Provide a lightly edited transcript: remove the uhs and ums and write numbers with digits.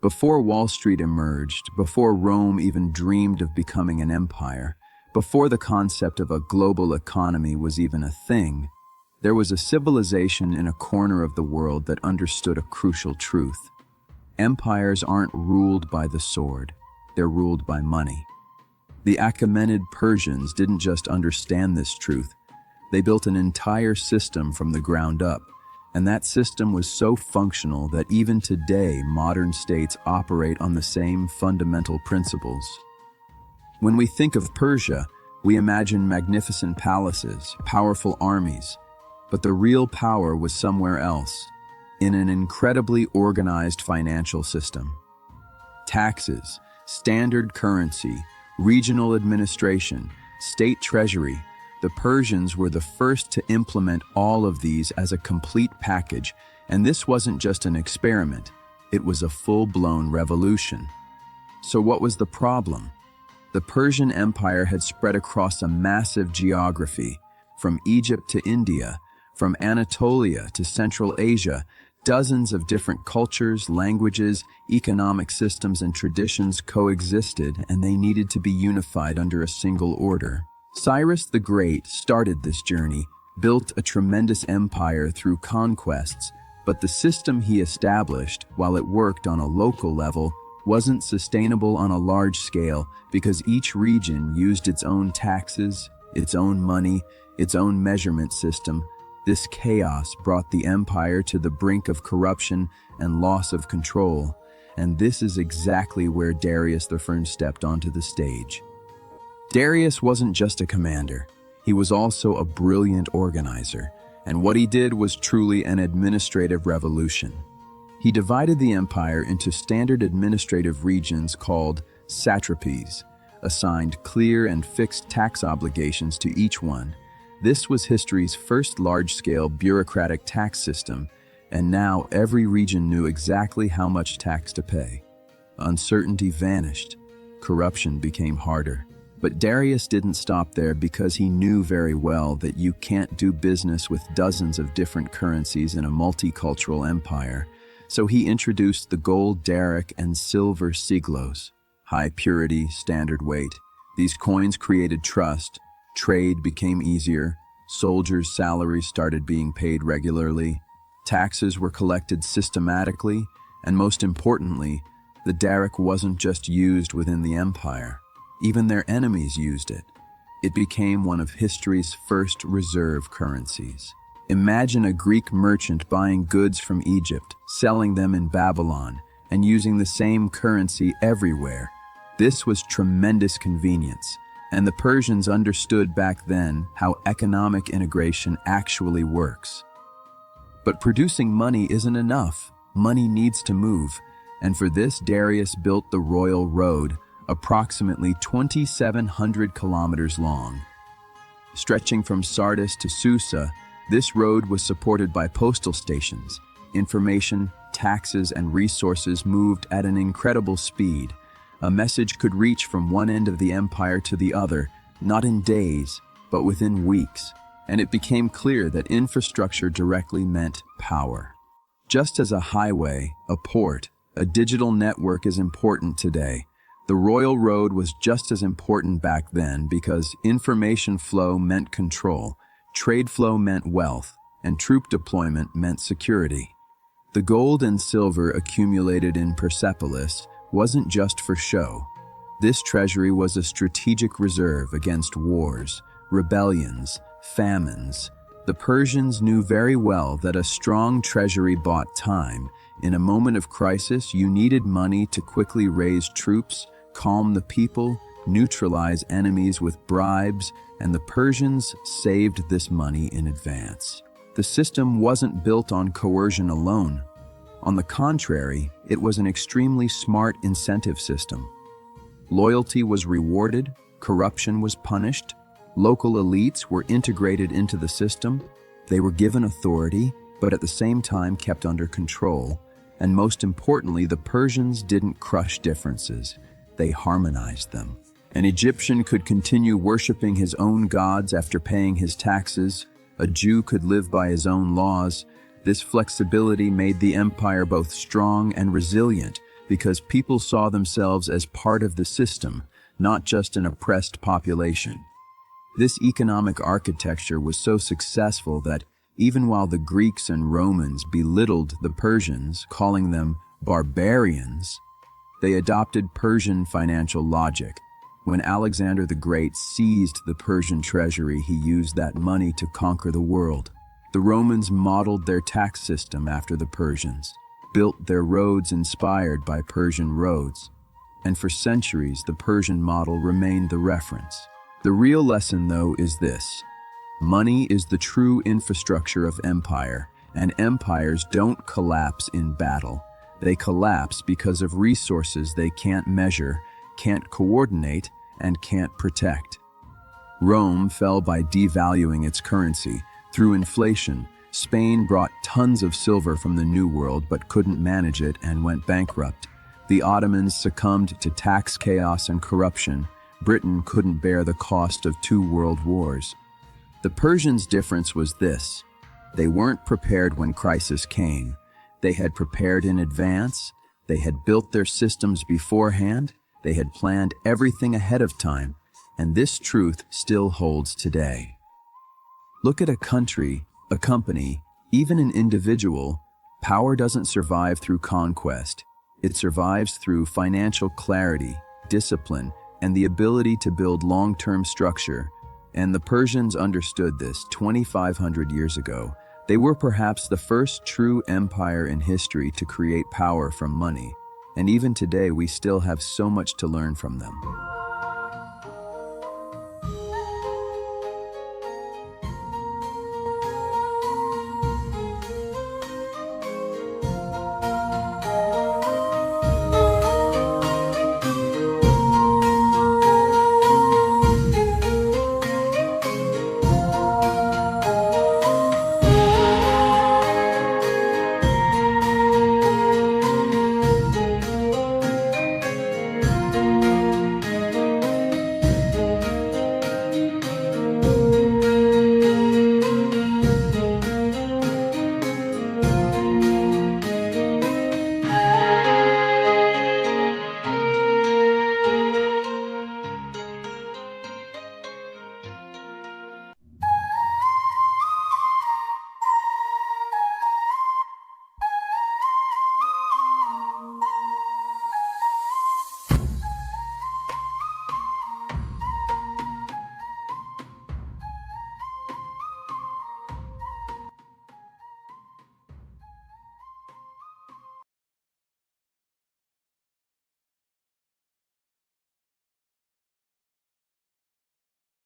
Before Wall Street emerged, before Rome even dreamed of becoming an empire, before the concept of a global economy was even a thing, there was a civilization in a corner of the world that understood a crucial truth. Empires aren't ruled by the sword, they're ruled by money. The Achaemenid Persians didn't just understand this truth, they built an entire system from the ground up, and that system was so functional that even today modern states operate on the same fundamental principles. When we think of Persia, we imagine magnificent palaces, powerful armies, but the real power was somewhere else, in an incredibly organized financial system. Taxes, standard currency, regional administration, state treasury. The Persians were the first to implement all of these as a complete package, and this wasn't just an experiment, it was a full-blown revolution. So what was the problem? The Persian Empire had spread across a massive geography, from Egypt to India, from Anatolia to Central Asia. Dozens of different cultures, languages, economic systems, and traditions coexisted, and they needed to be unified under a single order. Cyrus the Great started this journey, built a tremendous empire through conquests, but the system he established, while it worked on a local level, wasn't sustainable on a large scale because each region used its own taxes, its own money, its own measurement system. This chaos brought the empire to the brink of corruption and loss of control, and this is exactly where Darius I stepped onto the stage. Darius wasn't just a commander, he was also a brilliant organizer, and what he did was truly an administrative revolution. He divided the empire into standard administrative regions called satrapies, assigned clear and fixed tax obligations to each one. This was history's first large-scale bureaucratic tax system, and now every region knew exactly how much tax to pay. Uncertainty vanished, corruption became harder. But Darius didn't stop there because he knew very well that you can't do business with dozens of different currencies in a multicultural empire. So he introduced the gold daric and silver siglos, high purity, standard weight. These coins created trust, trade became easier, soldiers' salaries started being paid regularly, taxes were collected systematically, and most importantly, the daric wasn't just used within the empire. Even their enemies used it. It became one of history's first reserve currencies. Imagine a Greek merchant buying goods from Egypt, selling them in Babylon, and using the same currency everywhere. This was tremendous convenience, and the Persians understood back then how economic integration actually works. But producing money isn't enough. Money needs to move, and for this Darius built the Royal Road, approximately 2,700 kilometers long. Stretching from Sardis to Susa, this road was supported by postal stations. Information, taxes, and resources moved at an incredible speed. A message could reach from one end of the empire to the other, not in days, but within weeks, and it became clear that infrastructure directly meant power. Just as a highway, a port, a digital network is important today, the Royal Road was just as important back then because information flow meant control, trade flow meant wealth, and troop deployment meant security. The gold and silver accumulated in Persepolis wasn't just for show. This treasury was a strategic reserve against wars, rebellions, famines. The Persians knew very well that a strong treasury bought time. In a moment of crisis, you needed money to quickly raise troops, calm the people, neutralize enemies with bribes, and the Persians saved this money in advance. The system wasn't built on coercion alone. On the contrary, it was an extremely smart incentive system. Loyalty was rewarded, corruption was punished, local elites were integrated into the system, they were given authority, but at the same time kept under control, and most importantly, the Persians didn't crush differences. They harmonized them. An Egyptian could continue worshiping his own gods after paying his taxes. A Jew could live by his own laws. This flexibility made the empire both strong and resilient because people saw themselves as part of the system, not just an oppressed population. This economic architecture was so successful that even while the Greeks and Romans belittled the Persians, calling them barbarians, they adopted Persian financial logic. When Alexander the Great seized the Persian treasury, he used that money to conquer the world. The Romans modeled their tax system after the Persians, built their roads inspired by Persian roads, and for centuries the Persian model remained the reference. The real lesson, though, is this: money is the true infrastructure of empire, and empires don't collapse in battle. They collapse because of resources they can't measure, can't coordinate, and can't protect. Rome fell by devaluing its currency. Through inflation, Spain brought tons of silver from the New World but couldn't manage it and went bankrupt. The Ottomans succumbed to tax chaos and corruption. Britain couldn't bear the cost of 2 world wars. The Persians' difference was this: they weren't prepared when crisis came. They had prepared in advance, they had built their systems beforehand, they had planned everything ahead of time, and this truth still holds today. Look at a country, a company, even an individual. Power doesn't survive through conquest. It survives through financial clarity, discipline, and the ability to build long-term structure. And the Persians understood this 2,500 years ago. They were perhaps the first true empire in history to create power from money. And even today, we still have so much to learn from them.